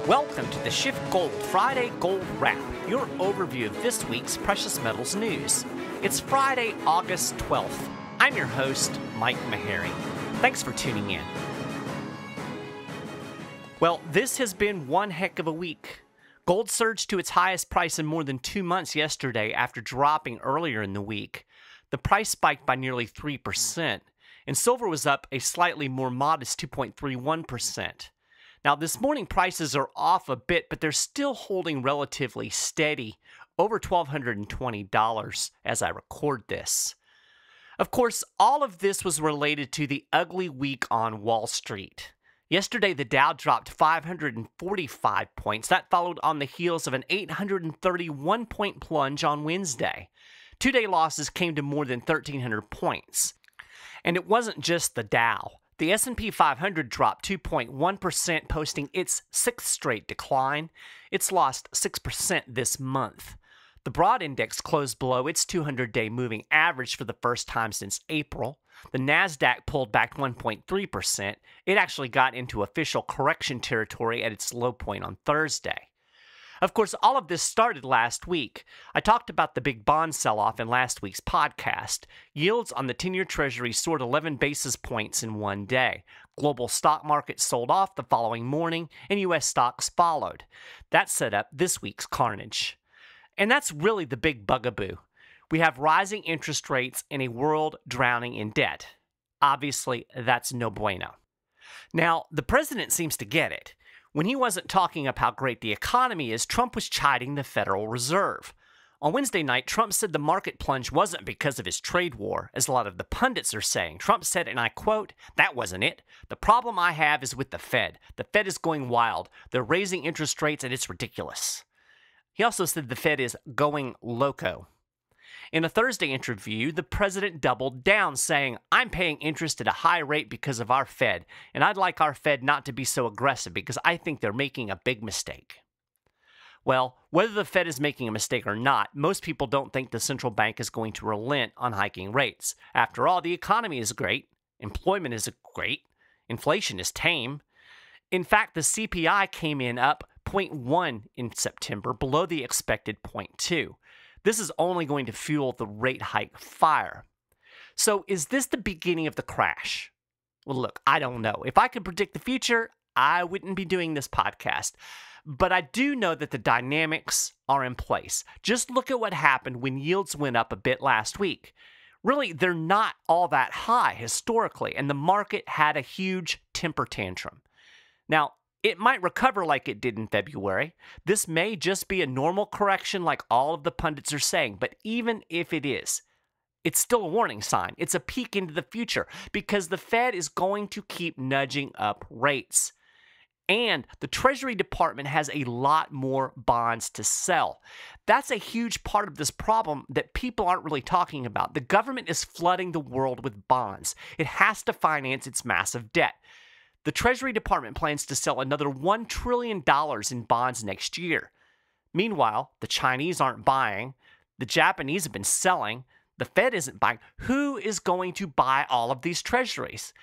Welcome to the SchiffGold Friday Gold Wrap, your overview of this week's precious metals news. It's Friday, August 12th. I'm your host, Mike Maharrey. Thanks for tuning in. Well, this has been one heck of a week. Gold surged to its highest price in more than 2 months yesterday after dropping earlier in the week. The price spiked by nearly 3%, and silver was up a slightly more modest 2.31%. Now, this morning prices are off a bit, but they're still holding relatively steady, over $1,220 as I record this. Of course, all of this was related to the ugly week on Wall Street. Yesterday, the Dow dropped 545 points. That followed on the heels of an 831-point plunge on Wednesday. Two-day losses came to more than 1,300 points. And it wasn't just the Dow. The S&P 500 dropped 2.1%, posting its sixth straight decline. It's lost 6% this month. The broad index closed below its 200-day moving average for the first time since April. The Nasdaq pulled back 1.3%. It actually got into official correction territory at its low point on Thursday. Of course, all of this started last week. I talked about the big bond sell-off in last week's podcast. Yields on the 10-year Treasury soared 11 basis points in one day. Global stock markets sold off the following morning, and U.S. stocks followed. That set up this week's carnage. And that's really the big bugaboo. We have rising interest rates and a world drowning in debt. Obviously, that's no bueno. Now, the president seems to get it. When he wasn't talking up how great the economy is, Trump was chiding the Federal Reserve. On Wednesday night, Trump said the market plunge wasn't because of his trade war, as a lot of the pundits are saying. Trump said, and I quote, "That wasn't it. The problem I have is with the Fed. The Fed is going wild. They're raising interest rates, and it's ridiculous." He also said the Fed is going loco. In a Thursday interview, the president doubled down, saying, "I'm paying interest at a high rate because of our Fed, and I'd like our Fed not to be so aggressive because I think they're making a big mistake." Well, whether the Fed is making a mistake or not, most people don't think the central bank is going to relent on hiking rates. After all, the economy is great, employment is great, inflation is tame. In fact, the CPI came in up 0.1 in September, below the expected 0.2. This is only going to fuel the rate hike fire. So is this the beginning of the crash? Well, look, I don't know. If I could predict the future, I wouldn't be doing this podcast. But I do know that the dynamics are in place. Just look at what happened when yields went up a bit last week. Really, they're not all that high historically, and the market had a huge temper tantrum. Now, it might recover like it did in February. This may just be a normal correction like all of the pundits are saying, but even if it is, it's still a warning sign. It's a peek into the future because the Fed is going to keep nudging up rates. And the Treasury Department has a lot more bonds to sell. That's a huge part of this problem that people aren't really talking about. The government is flooding the world with bonds. It has to finance its massive debt. The Treasury Department plans to sell another $1 trillion in bonds next year. Meanwhile, the Chinese aren't buying. The Japanese have been selling. The Fed isn't buying. Who is going to buy all of these treasuries?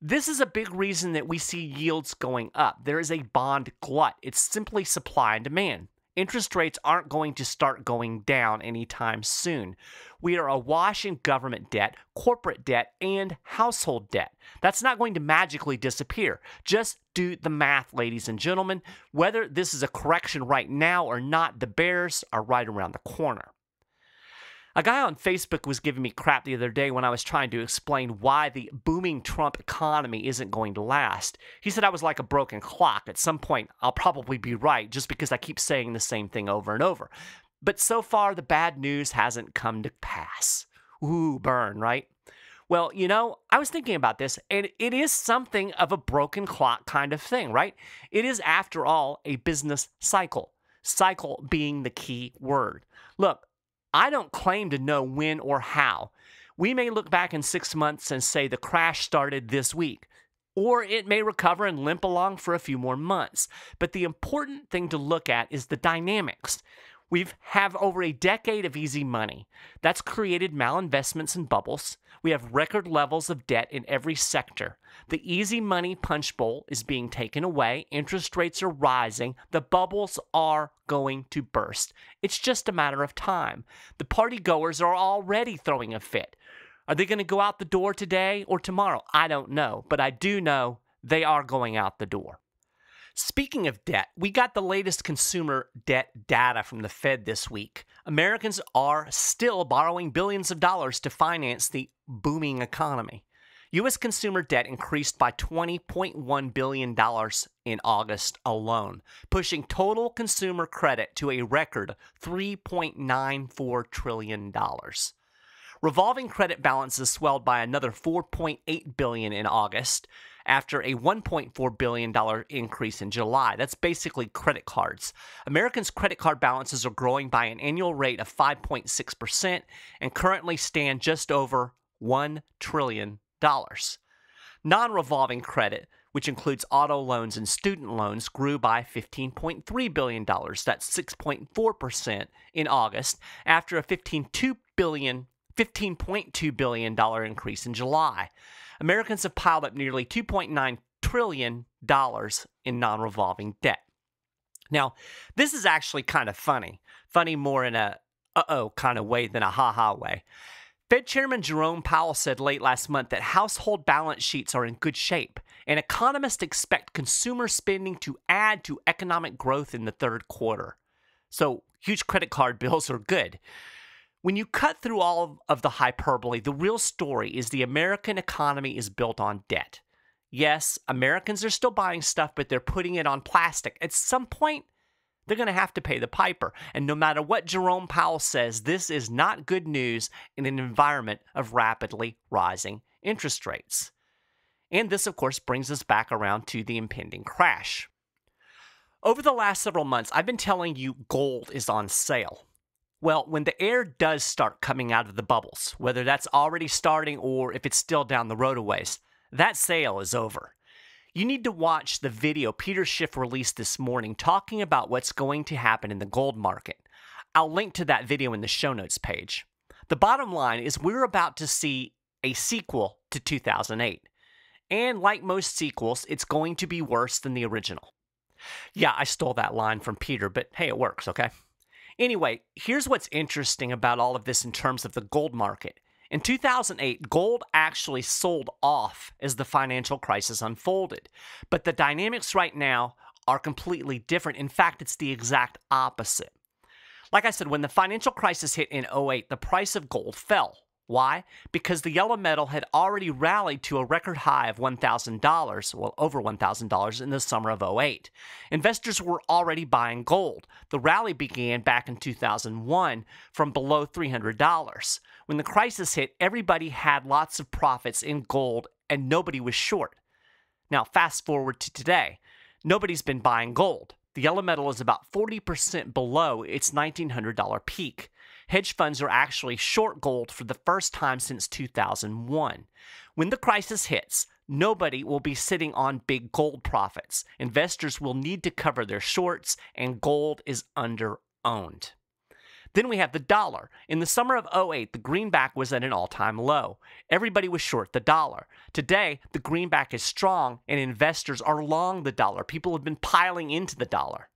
This is a big reason that we see yields going up. There is a bond glut. It's simply supply and demand. Interest rates aren't going to start going down anytime soon. We are awash in government debt, corporate debt, and household debt. That's not going to magically disappear. Just do the math, ladies and gentlemen. Whether this is a correction right now or not, the bears are right around the corner. A guy on Facebook was giving me crap the other day when I was trying to explain why the booming Trump economy isn't going to last. He said I was like a broken clock. At some point, I'll probably be right just because I keep saying the same thing over and over. But so far, the bad news hasn't come to pass. Ooh, burn, right? Well, you know, I was thinking about this, and it is something of a broken clock kind of thing, right? It is, after all, a business cycle. Cycle being the key word. Look, I don't claim to know when or how. We may look back in 6 months and say the crash started this week, or it may recover and limp along for a few more months. But the important thing to look at is the dynamics. We have over a decade of easy money. That's created malinvestments and bubbles. We have record levels of debt in every sector. The easy money punch bowl is being taken away. Interest rates are rising. The bubbles are going to burst. It's just a matter of time. The party goers are already throwing a fit. Are they going to go out the door today or tomorrow? I don't know, but I do know they are going out the door. Speaking of debt, we got the latest consumer debt data from the Fed this week. Americans are still borrowing billions of dollars to finance the booming economy. U.S. consumer debt increased by $20.1 billion in August alone, pushing total consumer credit to a record $3.94 trillion. Revolving credit balances swelled by another $4.8 billion in August, after a $1.4 billion increase in July. That's basically credit cards. Americans' credit card balances are growing by an annual rate of 5.6% and currently stand just over $1 trillion. Non-revolving credit, which includes auto loans and student loans, grew by $15.3 billion. That's 6.4% in August, after a $15.2 billion increase in July. Americans have piled up nearly $2.9 trillion in non-revolving debt. Now, this is actually kind of funny. Funny more in a uh-oh kind of way than a ha-ha way. Fed Chairman Jerome Powell said late last month that household balance sheets are in good shape, and economists expect consumer spending to add to economic growth in the third quarter. So, huge credit card bills are good. When you cut through all of the hyperbole, the real story is the American economy is built on debt. Yes, Americans are still buying stuff, but they're putting it on plastic. At some point, they're going to have to pay the piper. And no matter what Jerome Powell says, this is not good news in an environment of rapidly rising interest rates. And this, of course, brings us back around to the impending crash. Over the last several months, I've been telling you gold is on sale. Well, when the air does start coming out of the bubbles, whether that's already starting or if it's still down the road a ways, that sale is over. You need to watch the video Peter Schiff released this morning talking about what's going to happen in the gold market. I'll link to that video in the show notes page. The bottom line is we're about to see a sequel to 2008. And like most sequels, it's going to be worse than the original. Yeah, I stole that line from Peter, but hey, it works, okay? Anyway, here's what's interesting about all of this in terms of the gold market. In 2008, gold actually sold off as the financial crisis unfolded. But the dynamics right now are completely different. In fact, it's the exact opposite. Like I said, when the financial crisis hit in 2008, the price of gold fell. Why? Because the yellow metal had already rallied to a record high of $1,000, well, over $1,000 in the summer of 2008. Investors were already buying gold. The rally began back in 2001 from below $300. When the crisis hit, everybody had lots of profits in gold and nobody was short. Now, fast forward to today. Nobody's been buying gold. The yellow metal is about 40% below its $1,900 peak. Hedge funds are actually short gold for the first time since 2001. When the crisis hits, nobody will be sitting on big gold profits. Investors will need to cover their shorts, and gold is under-owned. Then we have the dollar. In the summer of 2008, the greenback was at an all-time low. Everybody was short the dollar. Today, the greenback is strong, and investors are long the dollar. People have been piling into the dollar.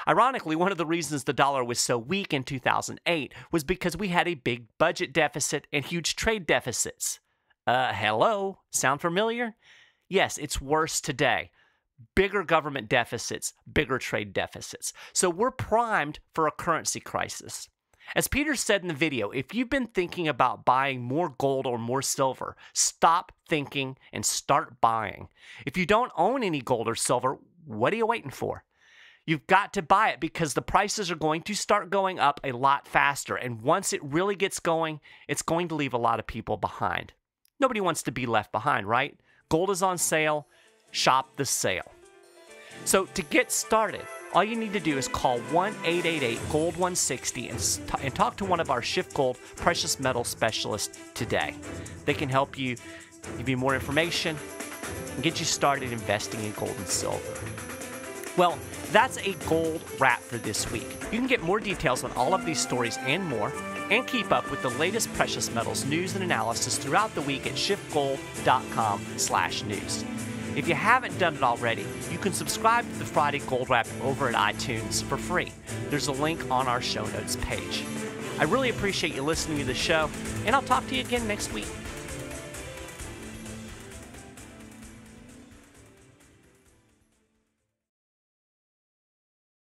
Ironically, one of the reasons the dollar was so weak in 2008 was because we had a big budget deficit and huge trade deficits. Hello? Sound familiar? Yes, it's worse today. Bigger government deficits, bigger trade deficits. So we're primed for a currency crisis. As Peter said in the video, if you've been thinking about buying more gold or more silver, stop thinking and start buying. If you don't own any gold or silver, what are you waiting for? You've got to buy it because the prices are going to start going up a lot faster. And once it really gets going, it's going to leave a lot of people behind. Nobody wants to be left behind, right? Gold is on sale. Shop the sale. So to get started, all you need to do is call 1-888-GOLD-160 and talk to one of our SchiffGold precious metal specialists today. They can help you, give you more information, and get you started investing in gold and silver. Well, that's a gold wrap for this week. You can get more details on all of these stories and more, and keep up with the latest precious metals news and analysis throughout the week at SchiffGold.com/news. If you haven't done it already, you can subscribe to the Friday Gold Wrap over at iTunes for free. There's a link on our show notes page. I really appreciate you listening to the show, and I'll talk to you again next week.